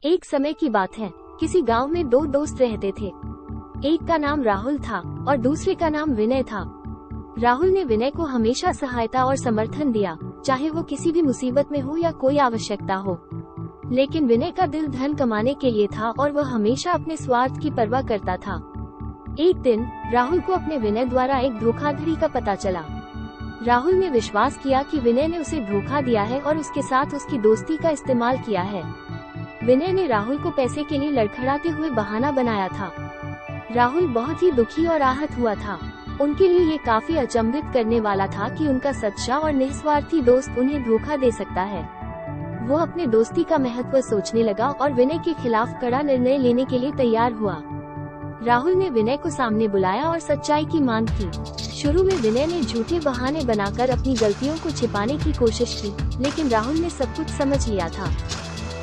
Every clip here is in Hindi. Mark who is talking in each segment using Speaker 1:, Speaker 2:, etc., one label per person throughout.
Speaker 1: एक समय की बात है, किसी गांव में दो दोस्त रहते थे। एक का नाम राहुल था और दूसरे का नाम विनय था। राहुल ने विनय को हमेशा सहायता और समर्थन दिया, चाहे वो किसी भी मुसीबत में हो या कोई आवश्यकता हो। लेकिन विनय का दिल धन कमाने के लिए था और वह हमेशा अपने स्वार्थ की परवाह करता था। एक दिन राहुल को अपने विनय द्वारा एक धोखाधड़ी का पता चला। राहुल ने विश्वास किया कि विनय ने उसे धोखा दिया है और उसके साथ उसकी दोस्ती का इस्तेमाल किया है। विनय ने राहुल को पैसे के लिए लड़खड़ाते हुए बहाना बनाया था। राहुल बहुत ही दुखी और आहत हुआ था। उनके लिए ये काफी अचंभित करने वाला था कि उनका सच्चा और निस्वार्थी दोस्त उन्हें धोखा दे सकता है। वो अपने दोस्ती का महत्व सोचने लगा और विनय के खिलाफ कड़ा निर्णय लेने के लिए तैयार हुआ। राहुल ने विनय को सामने बुलाया और सच्चाई की मांग की। शुरू में विनय ने झूठे बहाने बनाकर अपनी गलतियों को छिपाने की कोशिश की, लेकिन राहुल ने सब कुछ समझ लिया था।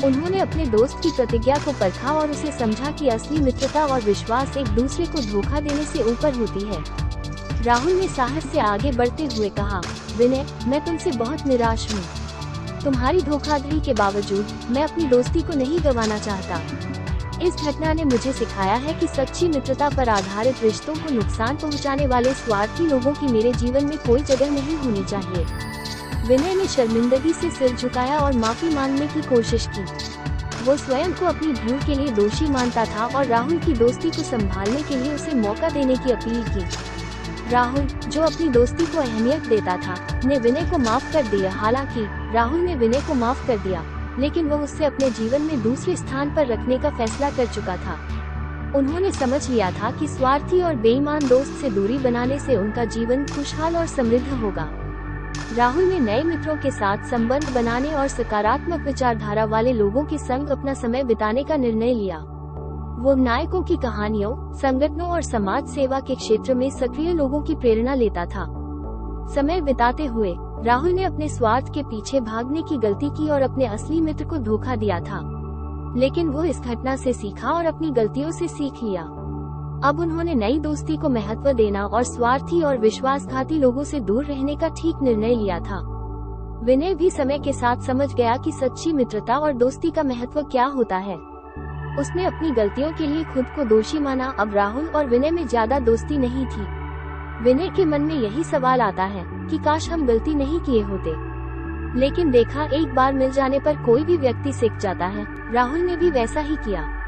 Speaker 1: उन्होंने अपने दोस्त की प्रतिज्ञा को परखा और उसे समझा कि असली मित्रता और विश्वास एक दूसरे को धोखा देने से ऊपर होती है। राहुल ने साहस से आगे बढ़ते हुए कहा, विनय, मैं तुमसे बहुत निराश हूँ। तुम्हारी धोखाधड़ी के बावजूद मैं अपनी दोस्ती को नहीं गंवाना चाहता। इस घटना ने मुझे सिखाया है कि सच्ची मित्रता पर आधारित रिश्तों को नुकसान पहुंचाने वाले स्वार्थी लोगों की मेरे जीवन में कोई जगह नहीं होनी चाहिए। विनय ने शर्मिंदगी से सिर झुकाया और माफी मांगने की कोशिश की। वो स्वयं को अपनी भूल के लिए दोषी मानता था और राहुल की दोस्ती को संभालने के लिए उसे मौका देने की अपील की। राहुल, जो अपनी दोस्ती को अहमियत देता था, ने विनय को माफ कर दिया। हालांकि राहुल ने विनय को माफ कर दिया, लेकिन वो उससे अपने जीवन में दूसरे स्थान पर रखने का फैसला कर चुका था। उन्होंने समझ लिया था कि स्वार्थी और बेईमान दोस्त से दूरी बनाने से उनका जीवन खुशहाल और समृद्ध होगा। राहुल ने नए मित्रों के साथ संबंध बनाने और सकारात्मक विचारधारा वाले लोगों के संग अपना समय बिताने का निर्णय लिया। वो नायकों की कहानियों, संगठनों और समाज सेवा के क्षेत्र में सक्रिय लोगों की प्रेरणा लेता था। समय बिताते हुए राहुल ने अपने स्वार्थ के पीछे भागने की गलती की और अपने असली मित्र को धोखा दिया था। लेकिन वो इस घटना से सीखा और अपनी गलतियों से सीख लिया। अब उन्होंने नई दोस्ती को महत्व देना और स्वार्थी और विश्वासघाती लोगों से दूर रहने का ठीक निर्णय लिया था। विनय भी समय के साथ समझ गया कि सच्ची मित्रता और दोस्ती का महत्व क्या होता है। उसने अपनी गलतियों के लिए खुद को दोषी माना। अब राहुल और विनय में ज्यादा दोस्ती नहीं थी। विनय के मन में यही सवाल आता है कि काश हम गलती नहीं किए होते। लेकिन देखा, एक बार मिल जाने पर कोई भी व्यक्ति सीख जाता है। राहुल ने भी वैसा ही किया।